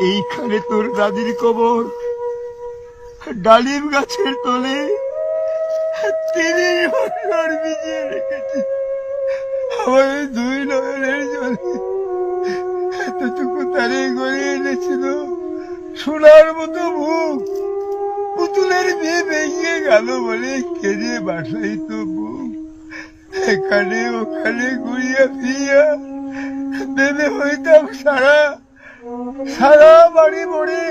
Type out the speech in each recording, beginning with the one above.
এইখানে তোর দাদির কবর, ডালিম গাছের তলে 30 বছর ভিজিয়ে রেখেছি আমার দুই নয়নের জলে। এতটুকু তারে গড়িয়ে এনেছিল সোনার মতো মুখ, পুতুলের বিয়ে ভেঙে গেল বলে কেঁদে বাসাইত বুক। এখানে ওখানে ঘুরিয়া ফিরিয়া ভেবে হইতাম সারা সারা বাড়ি মরে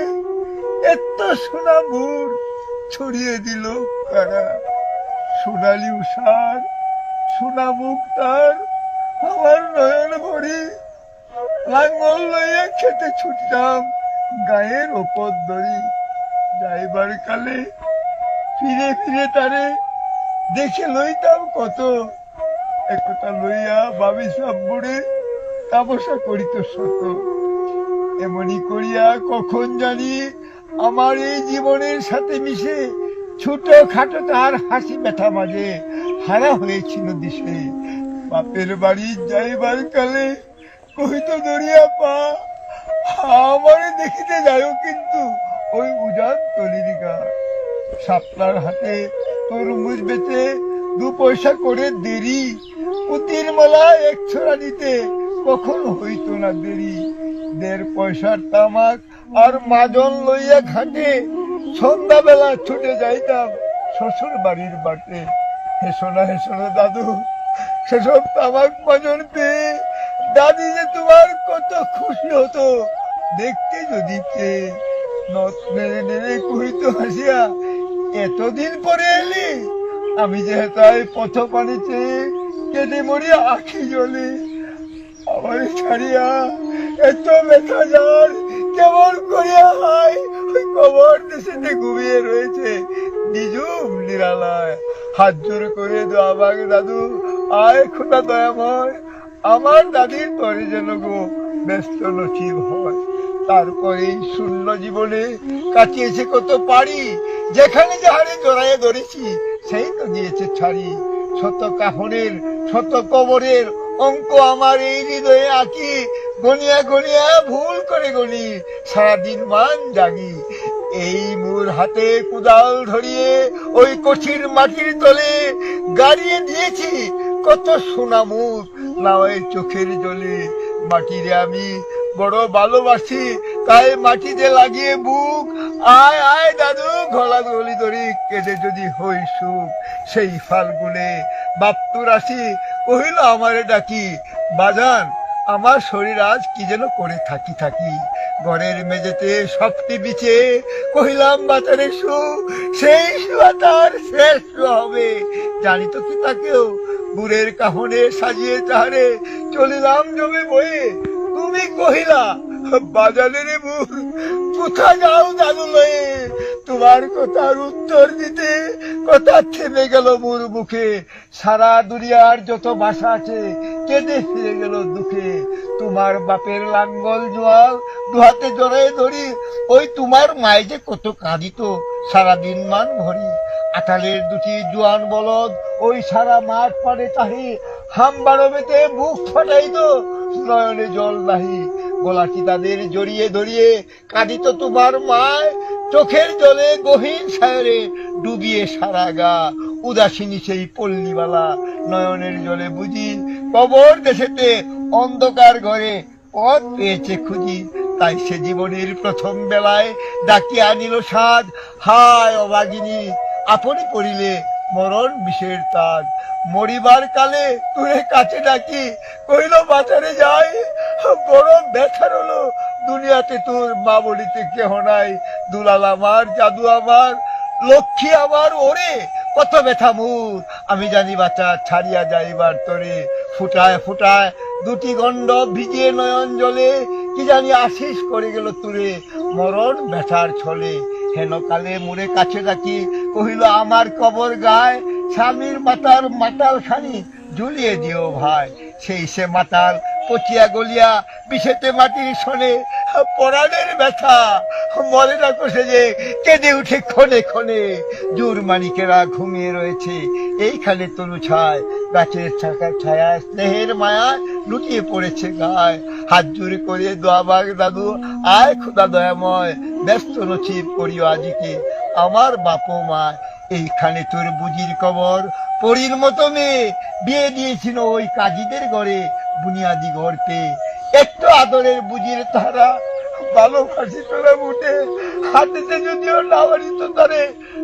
এত সোনা মুর ছড়িয়ে দিল কারা। সোনালি উষার সোনা মুখ তার আমার নয়ন ভরে, লাঙ্গল লইয়া খেতে ছুটতাম গায়ের ওপর দড়ি। যাইবার কালে ফিরে ফিরে তারে দেখে লইতাম কত, একথা লইয়া ভাবি সব বুড়ে তাপসা করিত শত। এমনি করিয়া কখন জানি আমার এই জীবনের সাথে মিশে ছোট খাটো তার হাসি ব্যথা মাঝে হারা হয়েছিল দিশে। বাপের বাড়ি যাইবার কালে কহিত দরিয়া পা, আমারে দেখিতে যাও কিন্তু ওই উজান তলির গা। শাপলার হাতে তরমুজ বেচে 2 পয়সা করে দেরি, পুতির মালা 1 ছড়া নিতে কখন হইত না দেরি। 1.5 পয়সার তামাক আর মাজন লইয়া ঘাটে সন্ধ্যাবেলা ছুটে যাইতাম শ্বশুর বাড়ির বাটে। হেসোনা হেসোনা দাদু, সেসব তামাক মাজন পেয়ে দাদি যে তোমার কত খুশি হতো দেখতে যদি পেয়ে। নথ নেড়ে নেড়ে কহিত হাসিয়া, এতদিন পরে এলি? আমি যে তাই পথ পানি চেয়ে কেটে মরি আখি জলে। আমার ছাড়িয়া এত ব্যথা যার কেমন করিয়া হয় ওই কবর দেশেতে ঘুমিয়ে রয়েছে নিজুম নিরালায়। হাত জোর করে দোয়া মাগে দাদু, আয় খোদা দয়াময়, আমার দাদির তরে যেন গো ব্যস্ত নসিব হয়। তারপরে শূন্য জীবনে কাটিয়েছে কত পারি, যেখানে যাহারে জড়াইয়া ধরেছি সেই তো দিয়েছে ছাড়ি। শত কাফনের শত কবরের অঙ্ক আমার এই হৃদয়ে আঁকি, গনিয়া গনিয়া ভুল করে গনি সারাদিন মান জাগি। এই মোর হাতে কুদাল ধরিয়ে ওই কঠিন মাটির তলে গাড়িয়ে দিয়েছি কত সোনা মুখ নাওয়ের চোখের জলে। মাটিরে আমি বড় ভালোবাসি, তাই মাটিতে লাগিয়ে বুক। আয় আয় দাদু, গলা গলি ধরি কেটে যদি হই সুখ। সেই ফাল্গুনে বাপ্তুর আসি কহিল আমারে ডাকি, বাজান আমার শরীর আজ কি যেন করে থাকি থাকি। ঘরের মেঝেতে সবটি বিছে কহিলাম বাতারে শু, সেই শুয়া তার শেষ হবে। জানি তো কি তাকেও বুড়ের কাহনে সাজিয়ে তাহারে চলিলাম জমে বয়ে। তুমি কহিলা বাজানের বুড় কোথা যাও দাদু লয়ে। তোমার কথার উত্তর দিতে কথা থেমে গেল মোর মুখে। সারা দুনিয়ার যত ভাষা আছে কেঁদে ফিরে গেল দুঃখে। তোমার বাপের লাঙ্গল জোয়াল দুহাতে জড়াই ধরি, ওই তোমার মায়ে যে কত কাঁদিত সারাদিন মান ভরি। আটালের 2টি জোয়ান বলদ ওই সারা মাঠ পাড়ে তাহি, হামবারো বেতে বুক ফাটাইত নয়নে জল নাহি। গলাটি তাদের জড়িয়ে ধরিয়ে কাঁদিত তোমার মায়, চোখের জলে গহীন সায়রে ডুবিয়ে সারা গা। উদাসিনী সেই পল্লীবালা নয়নের জলে বুঝি, কবর দেশেতে অন্ধকার ঘরে পথ পেয়েছে খুঁজি। তাই সে জীবনের প্রথম বেলায় ডাকিয়া আনিল সাজ, হায় অবাগিনী আপনি পড়িলে মরণ বিষের তাজ। মরিবার কালে তুই কাছে ডাকি কইল বাজারে যাই, বড় ব্যথার হলো দুনিয়াতে তোর মা বলিতে কেহ নাই। দুলাল আমার, জাদু আমার, লক্ষ্মী আমার, ওরে কত ব্যথা মুর। আমি জানি বাচ্চা ছাড়িয়া যাইবার তরে, ফুটায় ফুটায় 2টি গণ্ড ভিজিয়ে নয়ন জলে। কি জানি আশিস করে গেল তুরে মরণ ব্যথার ছলে। হেন কালে মুরে কাছে ডাকি কহিল আমার কবর গায়, স্বামীর মাতার মাতাল খানি ঝুলিয়ে দিও ভাই। সেই সে মাতাল পচিয়া গলিয়া বিষেতে মাটির শোনে, পরাণের ব্যথা মরে না কষে যে কেঁদে উঠে ক্ষণে ক্ষণে। জোর মানিকেরা ঘুমিয়ে রয়েছে এইখানে তনু ছায় গাছের ছায়া স্নেহের মায়া লুটিয়ে পড়েছে গায়ে। হাত জোড়ে করে দোয়া মাগ দাদু, আয় খোদা দয়াময়, ব্যস্ত নছিব করিও আজিকে আমার বাপ মা। এইখানে তোর বুঝির কবর, পরীর মতো মেয়ে বিয়ে দিয়েছিল ওই কাজীদের ঘরে বুনিয়াদি ঘর পেয়ে। একটু আদরের বুঝির তারা ভালো ফাঁসি তোলা উঠে হাতেতে যদিও না বাড়িত তারে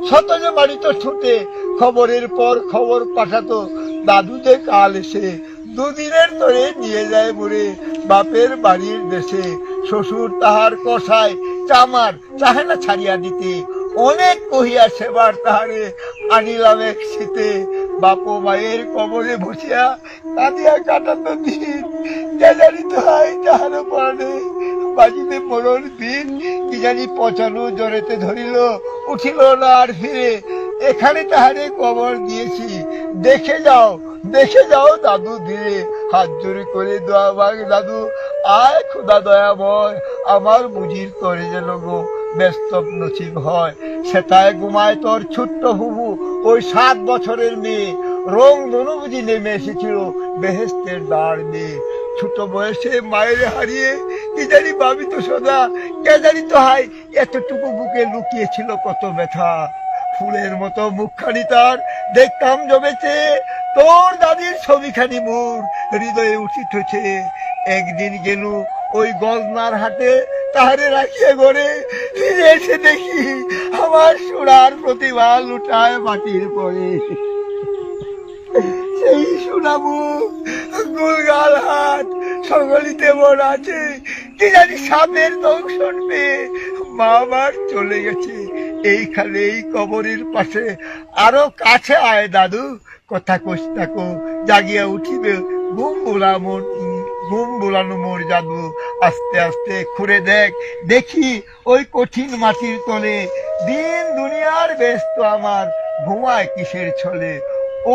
শতজ বাড়িত ছুটে খবরের পর খবর পাঠাতো দাদুতে কাল এসে দুদিনের ধরে নিয়ে যায় বুড়ে বাপের বাড়ির দেশে। শ্বশুর তাহার কষায় চামার চাহে না ছাড়িয়া দিতে, অনেক কহিয়া সেবার তাহারে আনিলাম এক শীতে। বাপ মায়ের কবরে বসিয়া কাঁদিয়া কাটাতো দিন, কে জানি তো হয় তাহারও পড়ে বাজিতে পড়ল দিন। কি জানি পচানো জ্বরেতে ধরিল, উঠিল না আর ফিরে। এখানে তাহারে কবর দিয়েছি, দেখে যাও দেখে যাও দাদু ধীরে। হাত জোরে করে দোয়া মাগ দাদু, আয় খোদা দয়াময়, আমার বুঝির করে যেন গো ব্যস্ত নসিব হয়। সেটায় ঘুমায় তোর ছোট্ট হুবু ওই 7 বছরের মেয়ে, রং ধনু বুঝি নেমে এসেছিল বেহেস্তের দ্বার দিয়ে। ছোট বয়সে মায়ের হারিয়ে কি জানি ভাবি তো সদা, কে জানি তো হাই এতটুকু বুকে লুকিয়েছিল কত ব্যথা। ফুলের মতো মুখখানি তার দেখতাম জমেছে, তোর দাদির ছবিখানি মোর হৃদয়ে উঠিতেছে। একদিন গেল ওই গজনার হাটে তাহারে রাখিয়া ঘরে, ফিরে এসে দেখি আমার সোনার প্রতিভা লুটায় মাটির পরে। সেই সোনামু গুলগাল হাট সকলিতে মন আছে, কি জানি সাপের দংশন পেয়ে মা আমার চলে গেছে। এইখানে এই কবরের পাশে আরো কাছে আয় দাদু, কথা কস থাকো জাগিয়া উঠিবে ঘুম বোলানো মোর জাদু। আস্তে আস্তে খুঁড়ে দেখ দেখি ওই কঠিন মাটির তলে, দিন দুনিয়ার ব্যস্ত আমার ঘুমায় কিসের ছলে।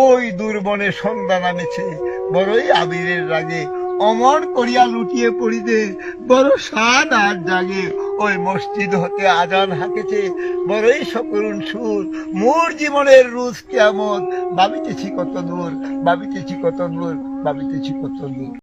ওই দুর্বনে সন্ধ্যা নামেছে বড়ই আবিরের রাগে, অমর করিয়া লুটিয়ে পড়িতে বড় সাদ আর জাগে। ওই মসজিদ হতে আজান হাঁকেছে বড়ই সকরুণ সুর, মোর জীবনের রুজ কেমন ভাবিতেছি কত দূর, ভাবিতেছি কত দূর, ভাবিতেছি কত দূর।